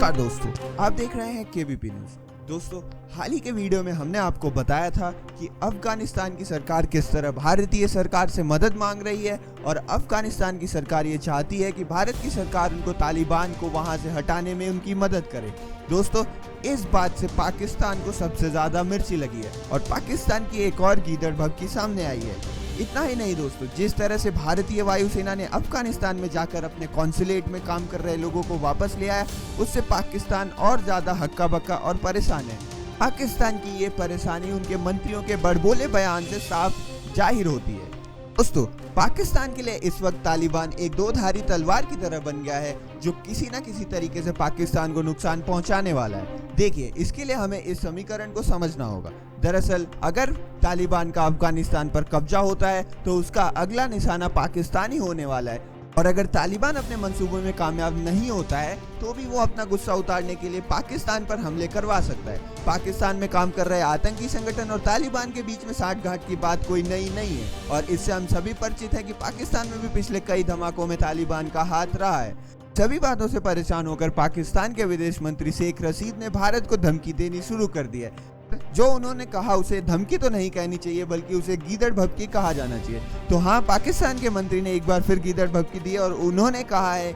नमस्कार दोस्तों, आप देख रहे हैं केबीपी न्यूज। दोस्तों, हाल ही के वीडियो में हमने आपको बताया था कि अफगानिस्तान की सरकार किस तरह भारतीय सरकार से मदद मांग रही है और अफगानिस्तान की सरकार ये चाहती है कि भारत की सरकार उनको तालिबान को वहां से हटाने में उनकी मदद करे। दोस्तों, इस बात से पाकिस्तान को सबसे ज्यादा मिर्ची लगी है और पाकिस्तान की एक और गीदड़ भभकी सामने आई है। इतना ही नहीं दोस्तों, जिस तरह से भारतीय वायुसेना ने अफगानिस्तान में जाकर अपने कॉन्सुलेट में काम कर रहे लोगों को वापस ले आया, उससे पाकिस्तान और ज्यादा हक्का बक्का और परेशान है। पाकिस्तान की ये परेशानी उनके मंत्रियों के बड़बोले बयान से साफ जाहिर होती है। दोस्तों, पाकिस्तान के लिए इस वक्त तालिबान एक दो-धारी तलवार की तरह बन गया है, जो किसी न किसी तरीके से पाकिस्तान को नुकसान पहुंचाने वाला है। देखिए, इसके लिए हमें इस समीकरण को समझना होगा। दरअसल अगर तालिबान का अफगानिस्तान पर कब्जा होता है तो उसका अगला निशाना पाकिस्तान ही होने वाला है, और अगर तालिबान अपने मंसूबों में कामयाब नहीं होता है तो भी वो अपना गुस्सा उतारने के लिए पाकिस्तान पर हमले करवा सकता है। पाकिस्तान में काम कर रहे आतंकी संगठन और तालिबान के बीच में साठगांठ की बात कोई नई नहीं है, और इससे हम सभी परिचित हैं कि पाकिस्तान में भी पिछले कई धमाकों में तालिबान का हाथ रहा है। सभी बातों से परेशान होकर पाकिस्तान के विदेश मंत्री शेख रशीद ने भारत को धमकी देनी शुरू कर दी है। जो उन्होंने कहा उसे धमकी तो नहीं कहनी चाहिए, बल्कि उसे गीदड़ भभकी कहा जाना चाहिए। तो हाँ, पाकिस्तान के मंत्री ने एक बार फिर गीदड़ भभकी दी और उन्होंने कहा है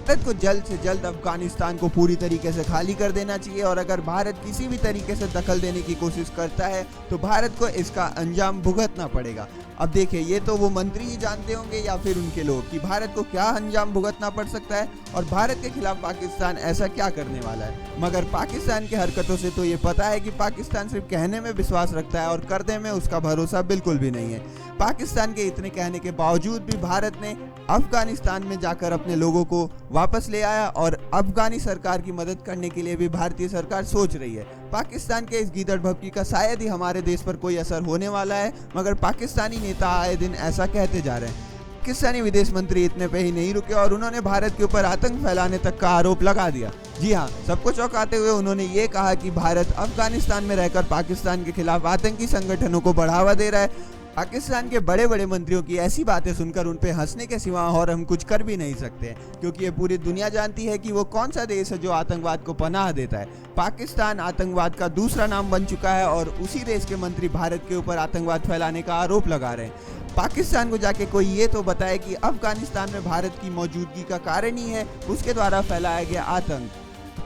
भारत को जल्द से जल्द अफगानिस्तान को पूरी तरीके से खाली कर देना चाहिए, और अगर भारत किसी भी तरीके से दखल देने की कोशिश करता है तो भारत को इसका अंजाम भुगतना पड़ेगा। अब देखिए, ये तो वो मंत्री ही जानते होंगे या फिर उनके लोग कि भारत को क्या अंजाम भुगतना पड़ सकता है और भारत के खिलाफ पाकिस्तान ऐसा क्या करने वाला है। मगर पाकिस्तान की हरकतों से तो ये पता है कि पाकिस्तान सिर्फ कहने में विश्वास रखता है और करने में उसका भरोसा बिल्कुल भी नहीं है। पाकिस्तान के इतने कहने के बावजूद भी भारत ने अफगानिस्तान में जाकर अपने लोगों को वापस ले आया, और अफगानी सरकार की मदद करने के लिए भी भारतीय सरकार सोच रही है। पाकिस्तान के इस गीदड़ भभकी का शायद ही हमारे देश पर कोई असर होने वाला है, मगर पाकिस्तानी नेता आए दिन ऐसा कहते जा रहे हैं। पाकिस्तानी विदेश मंत्री इतने पे ही नहीं रुके और उन्होंने भारत के ऊपर आतंक फैलाने तक का आरोप लगा दिया। जी हाँ, सबको चौंकाते हुए उन्होंने ये कहा कि भारत अफगानिस्तान में रहकर पाकिस्तान के खिलाफ आतंकी संगठनों को बढ़ावा दे रहा है। पाकिस्तान के बड़े बड़े मंत्रियों की ऐसी बातें सुनकर उन पे हंसने के सिवा और हम कुछ कर भी नहीं सकते, क्योंकि ये पूरी दुनिया जानती है कि वो कौन सा देश है जो आतंकवाद को पनाह देता है। पाकिस्तान आतंकवाद का दूसरा नाम बन चुका है और उसी देश के मंत्री भारत के ऊपर आतंकवाद फैलाने का आरोप लगा रहे हैं। पाकिस्तान को जाके कोई ये तो बताए कि अफगानिस्तान में भारत की मौजूदगी का कारण ही है उसके द्वारा फैलाया गया आतंक।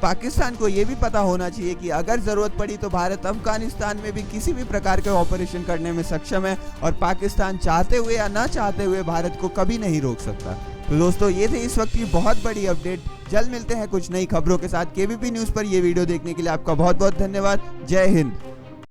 पाकिस्तान को ये भी पता होना चाहिए कि अगर जरूरत पड़ी तो भारत अफगानिस्तान में भी किसी भी प्रकार के ऑपरेशन करने में सक्षम है, और पाकिस्तान चाहते हुए या ना चाहते हुए भारत को कभी नहीं रोक सकता। तो दोस्तों, ये थे इस वक्त की बहुत बड़ी अपडेट। जल्द मिलते हैं कुछ नई खबरों के साथ। केबीपी न्यूज़ पर ये वीडियो देखने के लिए आपका बहुत बहुत धन्यवाद। जय हिंद।